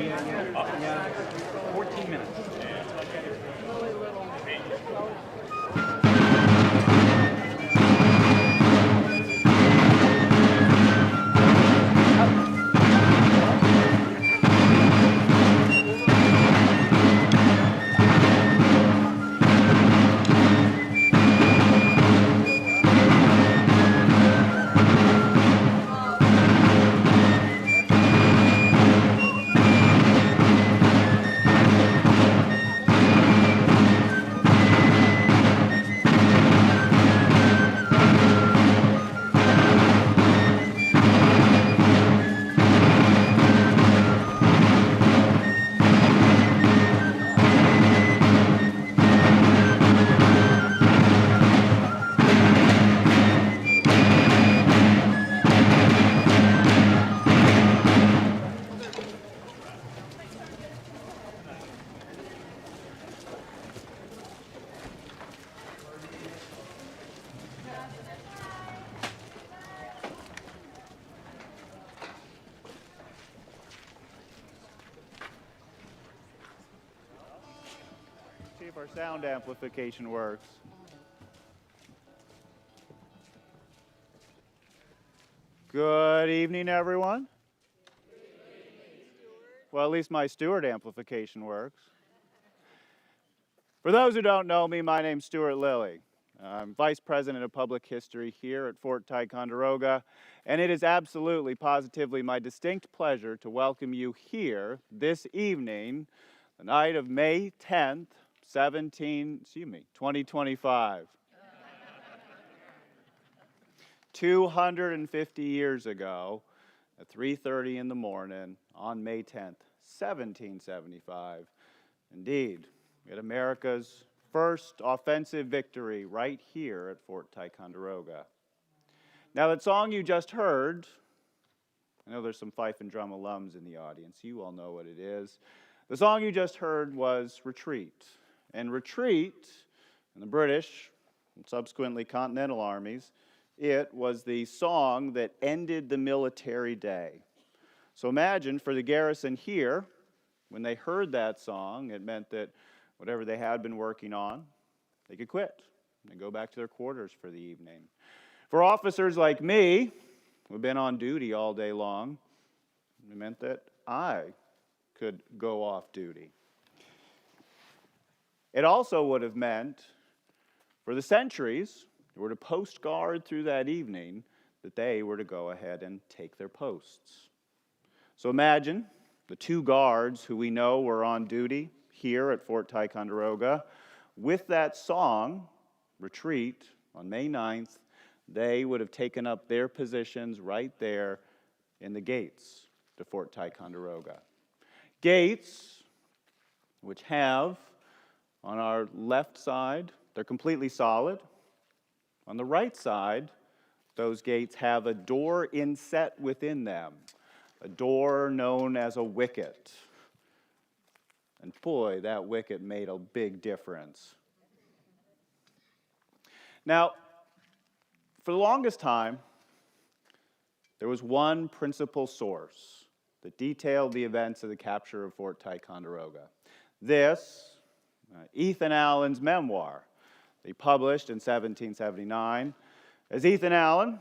Yeah, 14 minutes. See if our sound amplification works. Good evening, everyone. Well, at least my Stewart amplification works. For those who don't know me, my name's Stuart Lilly. I'm Vice President of Public History here at Fort Ticonderoga, and it is absolutely, positively my distinct pleasure to welcome you here this evening, the night of May 10th, 2025. 250 years ago, at 3:30 in the morning, on May 10th, 1775, indeed, we had America's first offensive victory right here at Fort Ticonderoga. Now, that song you just heard, I know there's some fife and drum alums in the audience. You all know what it is. The song you just heard was Retreat. And Retreat, in the British and subsequently Continental armies, it was the song that ended the military day. So imagine for the garrison here, when they heard that song, it meant that whatever they had been working on, they could quit and go back to their quarters for the evening. For officers like me, who've been on duty all day long, it meant that I could go off duty. It also would have meant, for the sentries who were to post guard through that evening, that they were to go ahead and take their posts. So imagine the two guards who we know were on duty here at Fort Ticonderoga. With that song, Retreat, on May 9th, they would have taken up their positions right there in the gates to Fort Ticonderoga. Gates, which have, on our left side, they're completely solid. On the right side, those gates have a door inset within them, a door known as a wicket. And boy, that wicket made a big difference. Now, for the longest time, there was one principal source that detailed the events of the capture of Fort Ticonderoga. This, Ethan Allen's memoir, he published in 1779, as Ethan Allen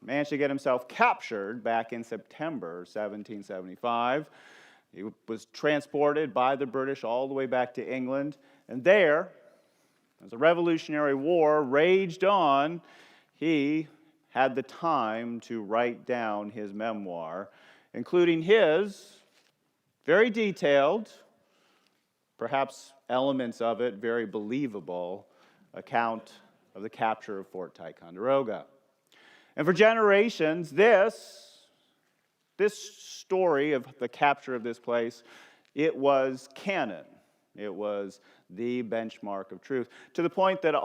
managed to get himself captured back in September 1775. He was transported by the British all the way back to England, and there, as the Revolutionary War raged on, he had the time to write down his memoir, including his very detailed, perhaps elements of it very believable, account of the capture of Fort Ticonderoga. And for generations, this story of the capture of this place, it was canon. It was the benchmark of truth, to the point that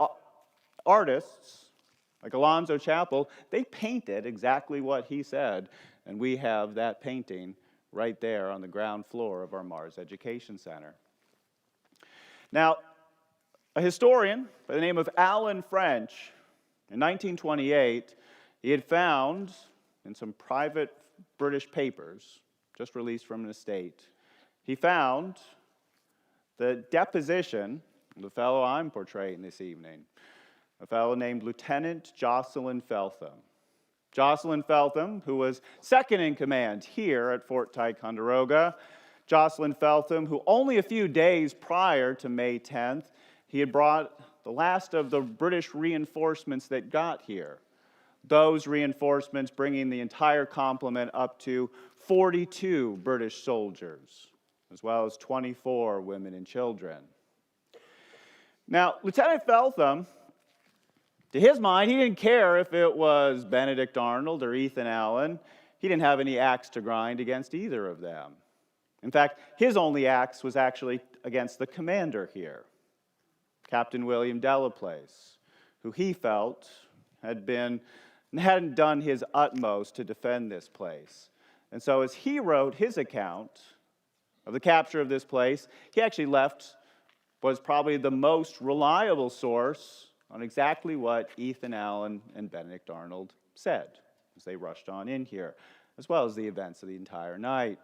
artists like Alonzo Chappell, they painted exactly what he said, and we have that painting right there on the ground floor of our Mars Education Center. Now, a historian by the name of Alan French, in 1928, he had found in some private British papers, just released from an estate, he found the deposition of the fellow I'm portraying this evening, a fellow named Lieutenant Jocelyn Feltham. Jocelyn Feltham, who was second in command here at Fort Ticonderoga. Jocelyn Feltham, who only a few days prior to May 10th, he had brought the last of the British reinforcements that got here. Those reinforcements bringing the entire complement up to 42 British soldiers, as well as 24 women and children. Now, Lieutenant Feltham, to his mind, he didn't care if it was Benedict Arnold or Ethan Allen. He didn't have any axe to grind against either of them. In fact, his only axe was actually against the commander here, Captain William Delaplace, who he felt hadn't done his utmost to defend this place. And so as he wrote his account of the capture of this place, he actually left what was probably the most reliable source on exactly what Ethan Allen and Benedict Arnold said as they rushed on in here, as well as the events of the entire night.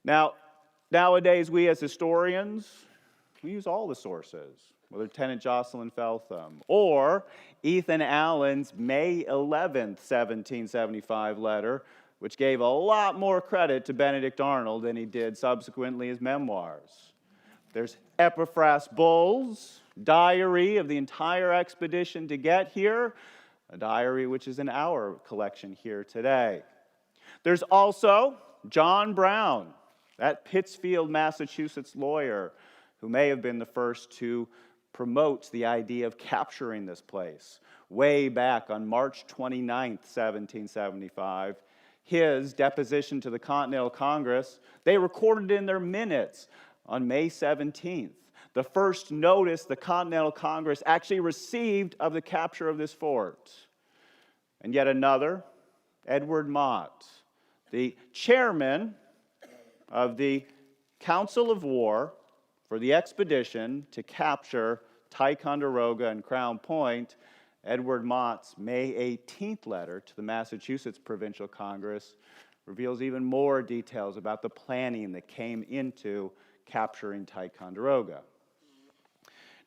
Now, nowadays, we as historians, we use all the sources, whether Lieutenant Jocelyn Feltham or Ethan Allen's May 11th, 1775 letter, which gave a lot more credit to Benedict Arnold than he did subsequently his memoirs. There's Epiphras Bull's diary of the entire expedition to get here, a diary which is in our collection here today. There's also John Brown, that Pittsfield, Massachusetts lawyer who may have been the first to promote the idea of capturing this place way back on March 29th, 1775. His deposition to the Continental Congress, they recorded in their minutes on May 17th, the first notice the Continental Congress actually received of the capture of this fort. And yet another, Edward Mott, the chairman of the Council of War for the expedition to capture Ticonderoga and Crown Point, Edward Mott's May 18th letter to the Massachusetts Provincial Congress reveals even more details about the planning that came into capturing Ticonderoga.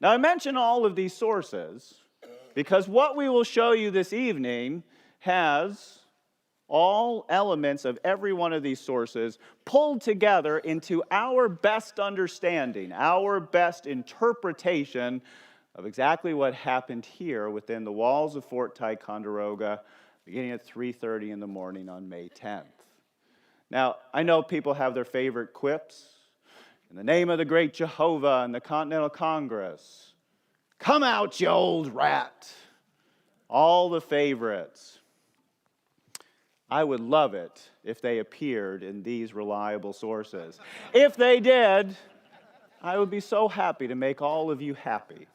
Now, I mention all of these sources because what we will show you this evening has all elements of every one of these sources pulled together into our best understanding, our best interpretation of exactly what happened here within the walls of Fort Ticonderoga beginning at 3:30 in the morning on May 10th. Now, I know people have their favorite quips. In the name of the great Jehovah and the Continental Congress, come out, you old rat. All the favorites. I would love it if they appeared in these reliable sources. If they did, I would be so happy to make all of you happy.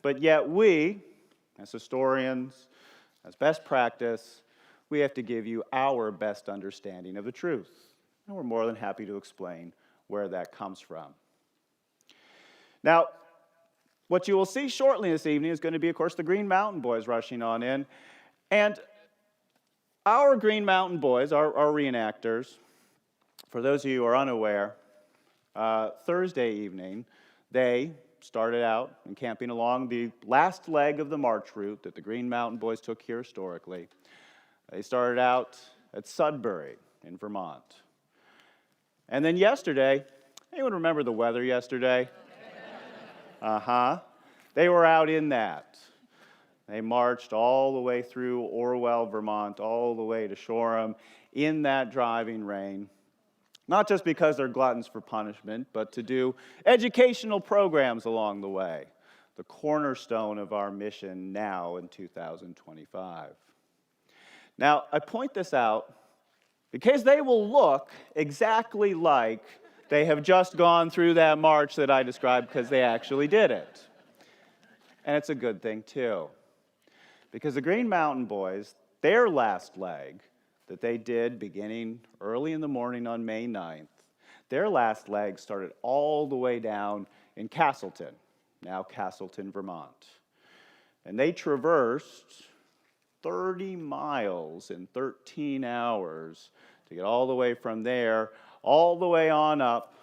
But yet we, as historians, as best practice, we have to give you our best understanding of the truth. And we're more than happy to explain where that comes from. Now, what you will see shortly this evening is going to be, of course, the Green Mountain Boys rushing on in. And our Green Mountain Boys, our reenactors, for those of you who are unaware, Thursday evening, they started out and camping along the last leg of the march route that the Green Mountain Boys took here historically. They started out at Sudbury in Vermont. And then yesterday, anyone remember the weather yesterday? They were out in that. They marched all the way through Orwell, Vermont, all the way to Shoreham in that driving rain. Not just because they're gluttons for punishment, but to do educational programs along the way. The cornerstone of our mission now in 2025. Now, I point this out because they will look exactly like they have just gone through that march that I described because they actually did it. And it's a good thing, too. Because the Green Mountain Boys, their last leg that they did beginning early in the morning on May 9th, their last leg started all the way down in Castleton, now Castleton, Vermont. And they traversed 30 miles in 13 hours to get all the way from there all the way on up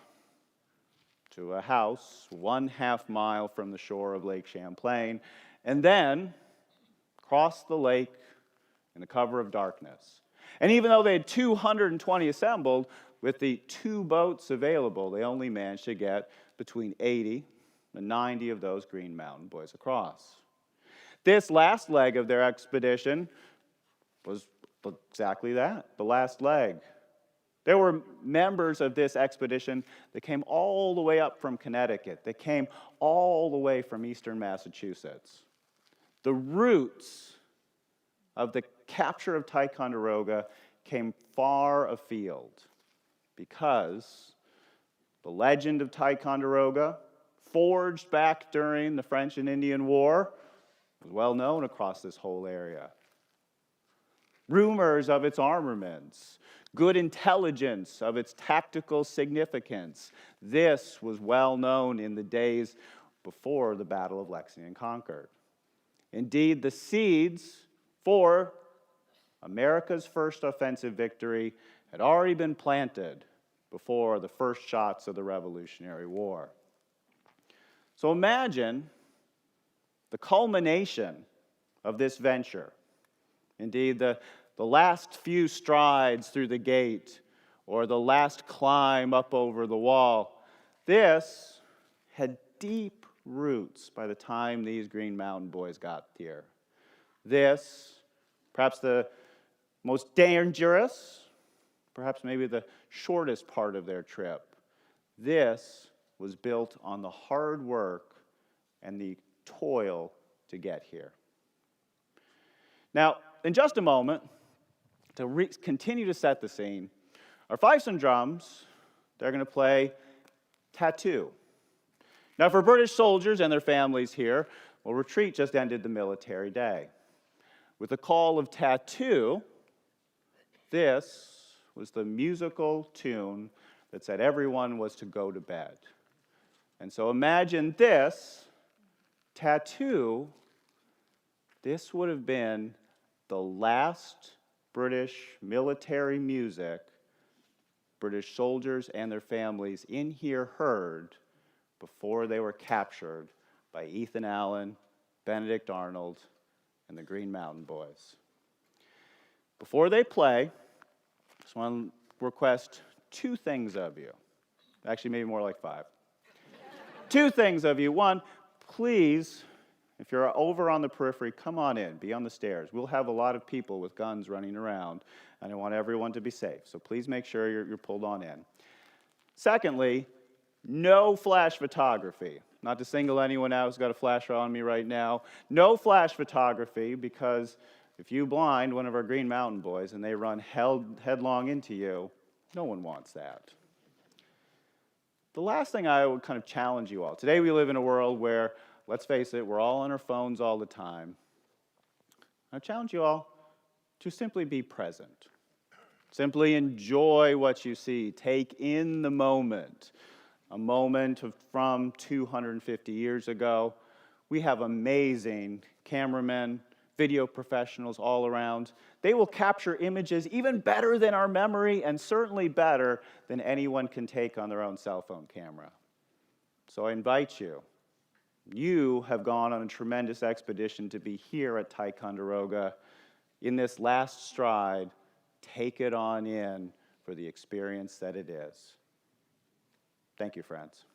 to a house 1/2 mile from the shore of Lake Champlain, and then cross the lake in the cover of darkness. And even though they had 220 assembled, with the 2 boats available, they only managed to get between 80 and 90 of those Green Mountain Boys across. This last leg of their expedition was exactly that, the last leg. There were members of this expedition that came all the way up from Connecticut. They came all the way from eastern Massachusetts. The roots of the capture of Ticonderoga came far afield because the legend of Ticonderoga, forged back during the French and Indian War, was well known across this whole area. Rumors of its armaments, good intelligence of its tactical significance, this was well known in the days before the Battle of Lexington and Concord. Indeed, the seeds for America's first offensive victory had already been planted before the first shots of the Revolutionary War. So imagine the culmination of this venture. Indeed, the last few strides through the gate or the last climb up over the wall. This had deep roots by the time these Green Mountain Boys got here. This, perhaps the most dangerous, perhaps maybe the shortest part of their trip, this was built on the hard work and the toil to get here. Now, in just a moment, to continue to set the scene, our fifes and drums, they're going to play Tattoo. Now, for British soldiers and their families here, well, retreat just ended the military day. With the call of Tattoo, this was the musical tune that said everyone was to go to bed. And so imagine this, Tattoo, this would have been the last British military music British soldiers and their families in here heard before they were captured by Ethan Allen, Benedict Arnold, and the Green Mountain Boys. Before they play, I just want to request 2 things of you. Actually, maybe more like 5. 2 things of you. 1, please, if you're over on the periphery, come on in, be on the stairs. We'll have a lot of people with guns running around, and I want everyone to be safe. So please make sure you're pulled on in. Secondly, no flash photography. Not to single anyone out who's got a flash on me right now. No flash photography, because if you blind one of our Green Mountain Boys and they run headlong into you, no one wants that. The last thing I would kind of challenge you all. Today we live in a world where, let's face it, we're all on our phones all the time. I challenge you all to simply be present. Simply enjoy what you see. Take in the moment. A moment from 250 years ago. We have amazing cameramen, video professionals all around. They will capture images even better than our memory and certainly better than anyone can take on their own cell phone camera. So I invite you. You have gone on a tremendous expedition to be here at Ticonderoga. In this last stride, take it on in for the experience that it is. Thank you, friends.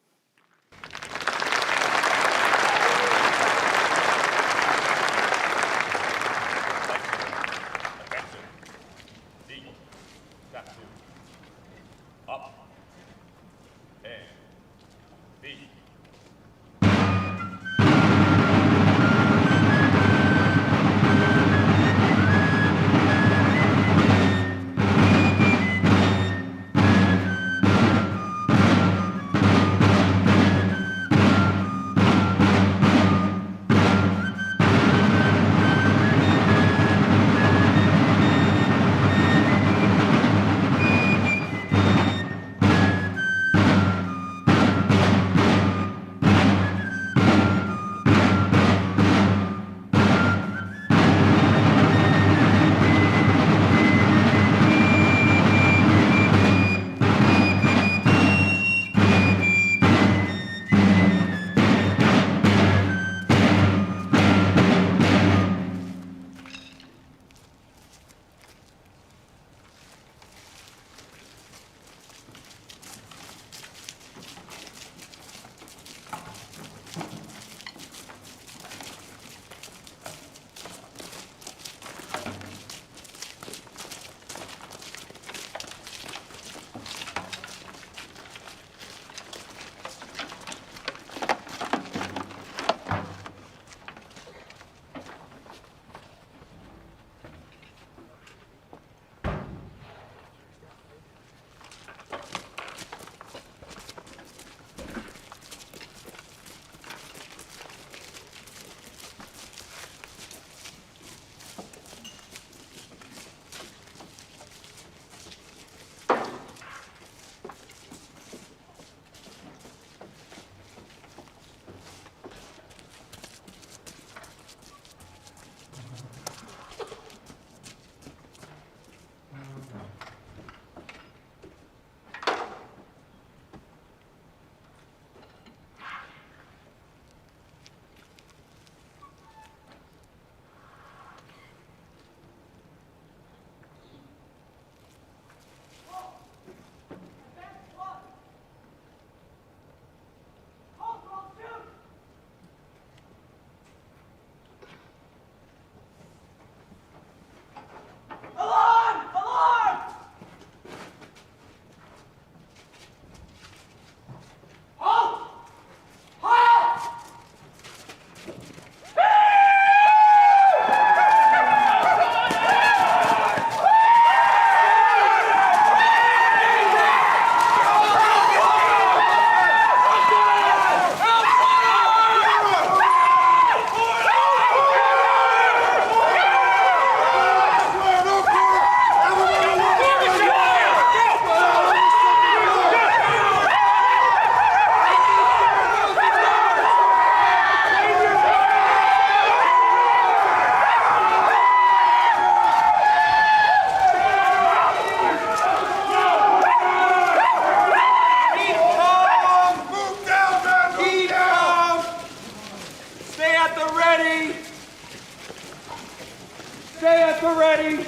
we're ready.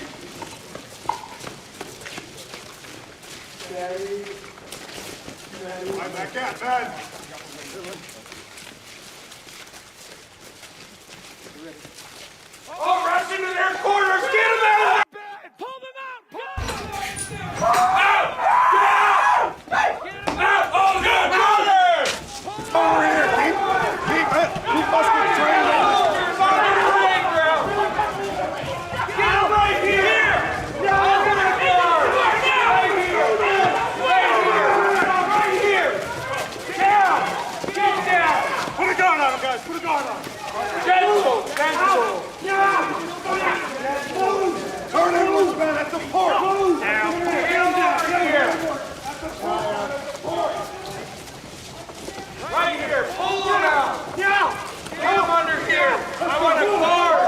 Steady. I'm back at, man. All rush into their corners. Get them out of their bed. Pull them out. Go. Out. Out. Oh, good. Over here. Keep musket trained. Get him right here. Right here. Down. Get down. Put a guard on him, guys. Put a guard on him. Gentle. Turn him loose, man. That's the port. Down. Get him down here. Right here. Pull him out. Get him under here. I want a guard.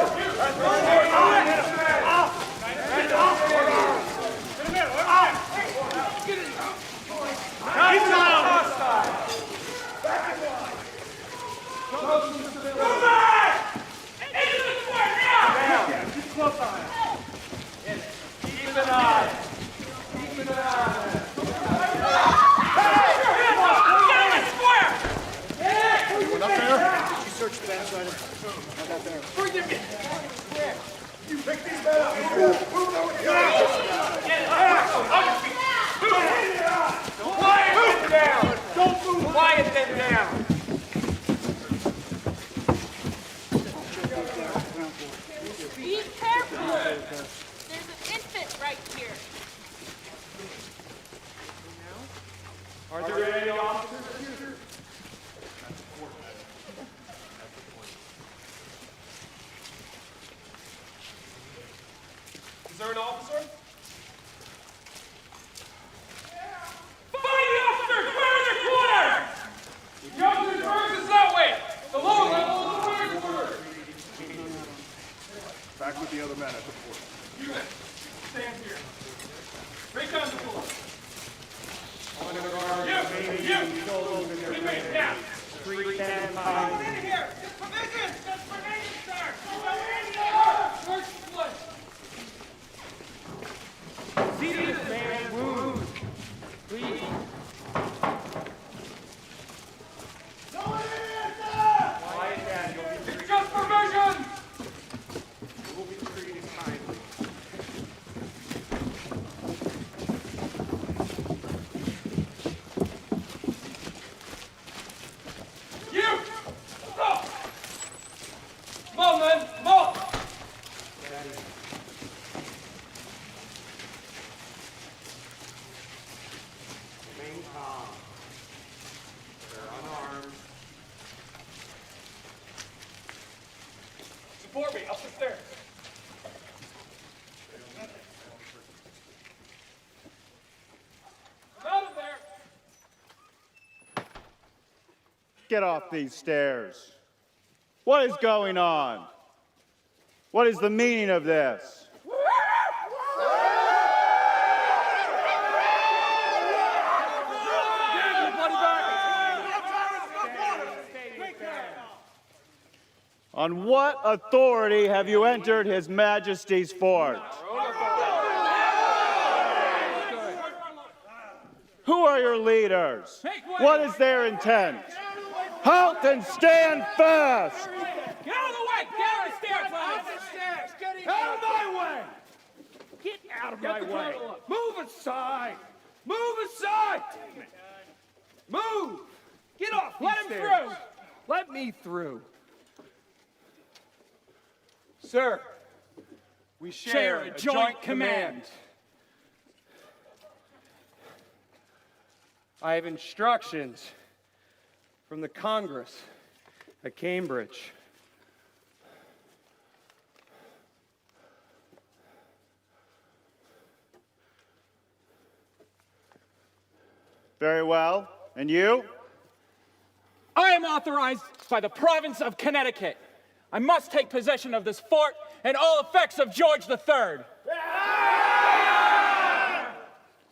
He's not hostile. Come back! Into the square now! Keep close on him. Keep an eye. Keep an eye. Get in the square! You went up there? You searched the backside. Not that there. You pick these men up. Move over here. Quiet them down! Don't move! Quiet them down! Be careful! There's an infant right here. Are there any officers here? Is there an officer? Find the officers! Where are their quarters? The officers' barracks is that way! The lower level is the fire quarters! Back with the other men at the port. You men, stand here. Break down the floor. You! Remain down! Come in here! Get provisions! Get provisions, sir! Come in here! Search the place! See this man wound! Please. Quiet down, you'll be treated. It's just provisions! You will be treated kindly. You! Stop! Come on, man! Come on! Remain calm. They're unarmed. Support me, up the stairs. Out of there! Get off these stairs. What is going on? What is the meaning of this? On what authority have you entered His Majesty's fort? Who are your leaders? What is their intent? Halt and stand fast! Get out of the way! Get out of the stairs! Out of my way! Get out of my way! Move aside! Move aside! Move! Get off! Let him through! Let me through. Sir, we share a joint command. I have instructions from the Congress at Cambridge. Very well. And you? I am authorized by the province of Connecticut. I must take possession of this fort and all effects of George III.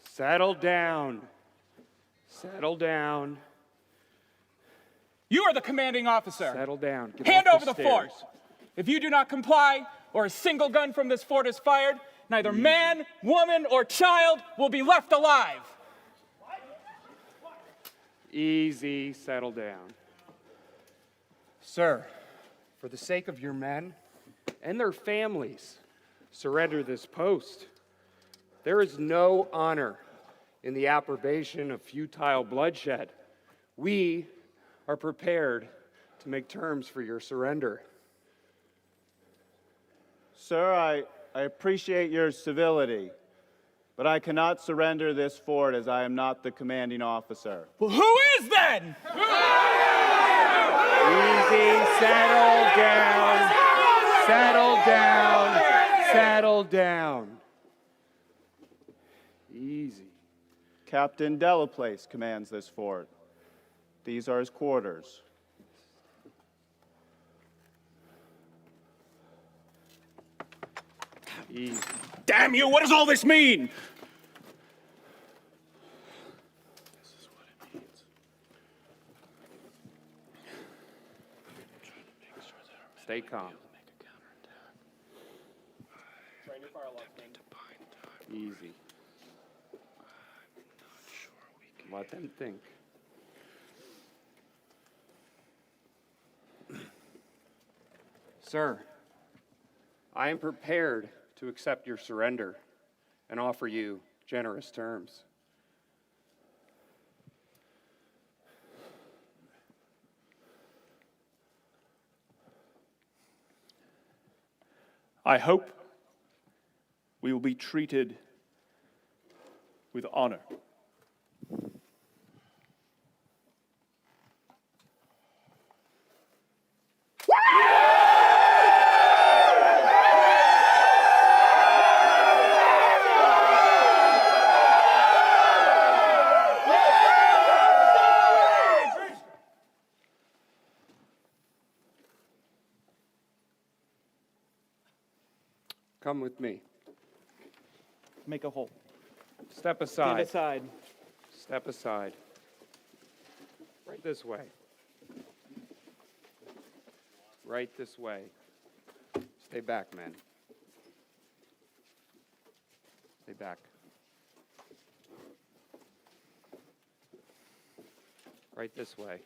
Settle down. Settle down. You are the commanding officer. Settle down. Get Hand off over the stairs. fort. If you do not comply, or a single gun from this fort is fired, neither man, woman, or child will be left alive. Easy, settle down. Sir, for the sake of your men and their families, surrender this post. There is no honor in the approbation of futile bloodshed. We are prepared to make terms for your surrender. Sir, I appreciate your civility, but I cannot surrender this fort as I am not the commanding officer. Well, who is then? Easy, settle down, settle down, settle down. Easy. Captain Delaplace commands this fort. These are his quarters. Easy. Damn you, what does all this mean? Stay calm. Easy. Let them think. Sir, I am prepared to accept your surrender and offer you generous terms. I hope we will be treated with honor. Come with me. Make a hole. Step Stand aside. aside. Step aside. Right this way. Right this way. Stay back, men. Stay back. Right this way.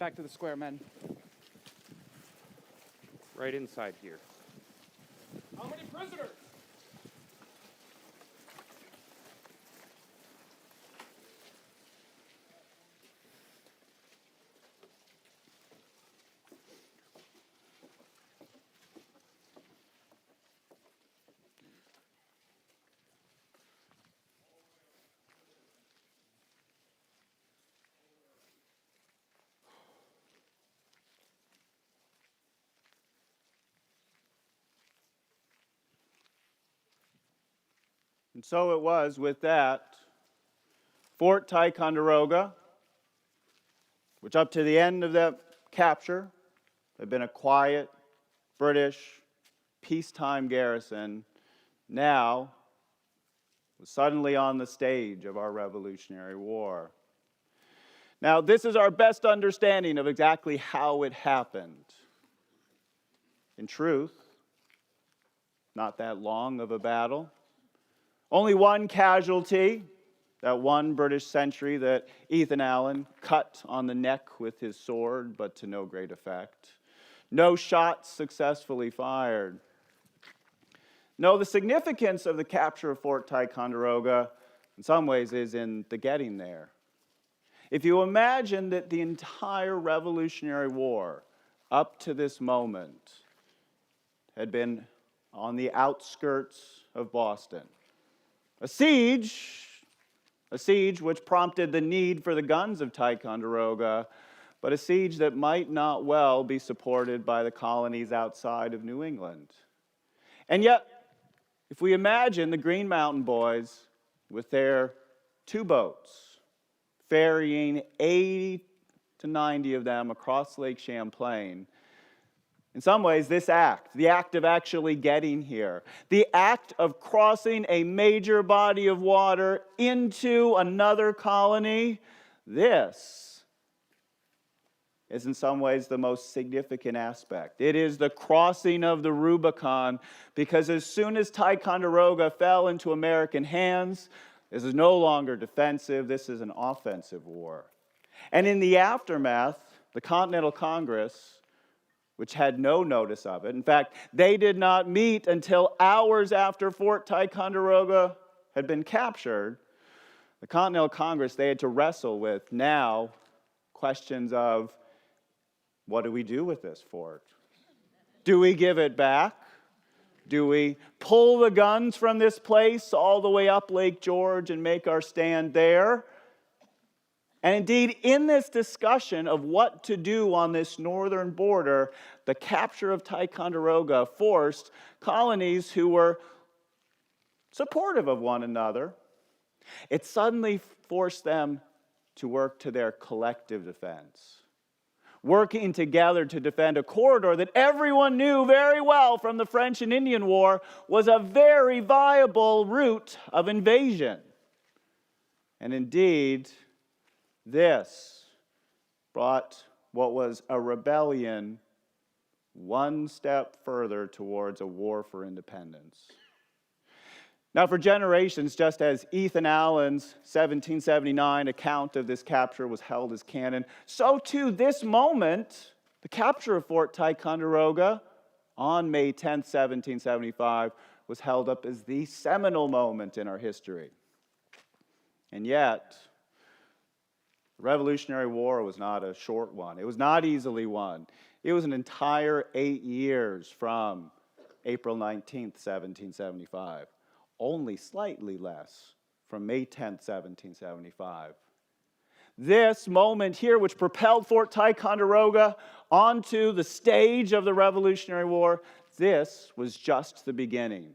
Back to the square, men. Right inside here. How many prisoners? And so it was with that Fort Ticonderoga, which up to the end of that capture had been a quiet British peacetime garrison, now was suddenly on the stage of our Revolutionary War. Now, this is our best understanding of exactly how it happened. In truth, not that long of a battle. Only one casualty, that one British sentry that Ethan Allen cut on the neck with his sword, but to no great effect. No shots successfully fired. No, the significance of the capture of Fort Ticonderoga, in some ways, is in the getting there. If you imagine that the entire Revolutionary War, up to this moment, had been on the outskirts of Boston, a siege which prompted the need for the guns of Ticonderoga, but a siege that might not well be supported by the colonies outside of New England. And yet, if we imagine the Green Mountain Boys with their 2 boats, ferrying 80 to 90 of them across Lake Champlain, in some ways, this act, the act of actually getting here, the act of crossing a major body of water into another colony, this is in some ways the most significant aspect. It is the crossing of the Rubicon, because as soon as Ticonderoga fell into American hands, this is no longer defensive, this is an offensive war. And in the aftermath, the Continental Congress, which had no notice of it, in fact, they did not meet until hours after Fort Ticonderoga had been captured, the Continental Congress, they had to wrestle with now questions of, what do we do with this fort? Do we give it back? Do we pull the guns from this place all the way up Lake George and make our stand there? And indeed, in this discussion of what to do on this northern border, the capture of Ticonderoga forced colonies who were supportive of one another. It suddenly forced them to work to their collective defense, working together to defend a corridor that everyone knew very well from the French and Indian War was a very viable route of invasion. And indeed, this brought what was a rebellion one step further towards a war for independence. Now, for generations, just as Ethan Allen's 1779 account of this capture was held as canon, so too this moment, the capture of Fort Ticonderoga on May 10th, 1775, was held up as the seminal moment in our history. And yet, the Revolutionary War was not a short one. It was not easily won. It was an entire 8 years from April 19th, 1775. Only slightly less from May 10th, 1775. This moment here, which propelled Fort Ticonderoga onto the stage of the Revolutionary War, this was just the beginning.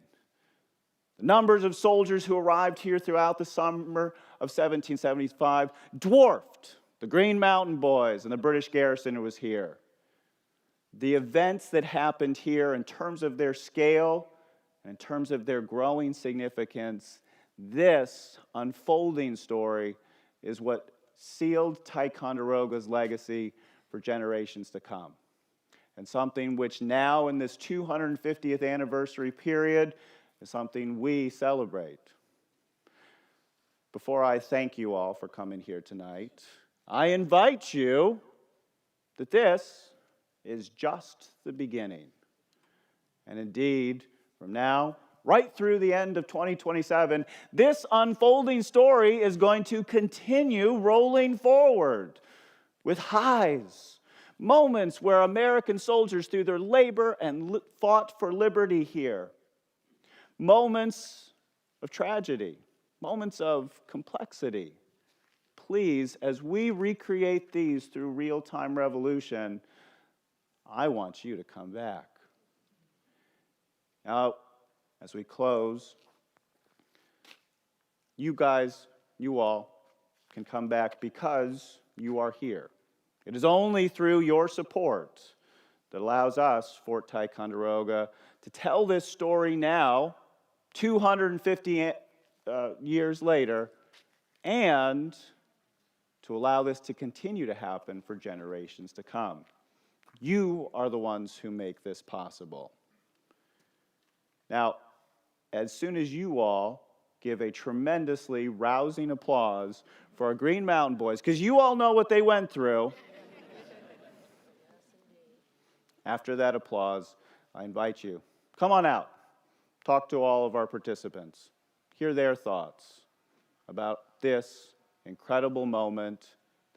The numbers of soldiers who arrived here throughout the summer of 1775 dwarfed the Green Mountain Boys and the British garrison who was here. The events that happened here in terms of their scale, in terms of their growing significance, this unfolding story is what sealed Ticonderoga's legacy for generations to come. And something which now in this 250th anniversary period is something we celebrate. Before I thank you all for coming here tonight, I invite you that this is just the beginning. And indeed, from now, right through the end of 2027, this unfolding story is going to continue rolling forward with highs, moments where American soldiers, through their labor and fought for liberty here, moments of tragedy, moments of complexity. Please, as we recreate these through real-time revolution, I want you to come back. Now, as we close, you guys, you all, can come back because you are here. It is only through your support that allows us, Fort Ticonderoga, to tell this story now, 250 years later, and to allow this to continue to happen for generations to come. You are the ones who make this possible. Now, as soon as you all give a tremendously rousing applause for our Green Mountain Boys, because you all know what they went through, after that applause, I invite you, come on out, talk to all of our participants, hear their thoughts about this incredible moment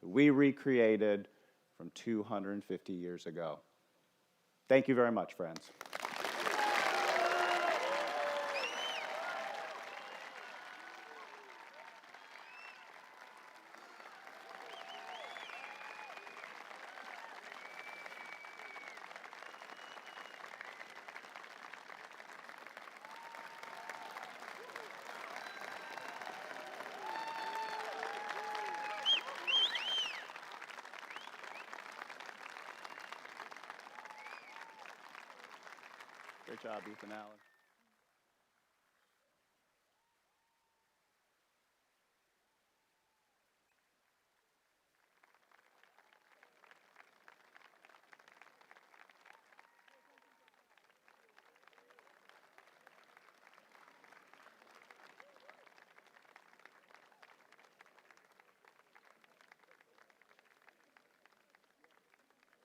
that we recreated from 250 years ago. Thank you very much, friends. Great job, Ethan Allen.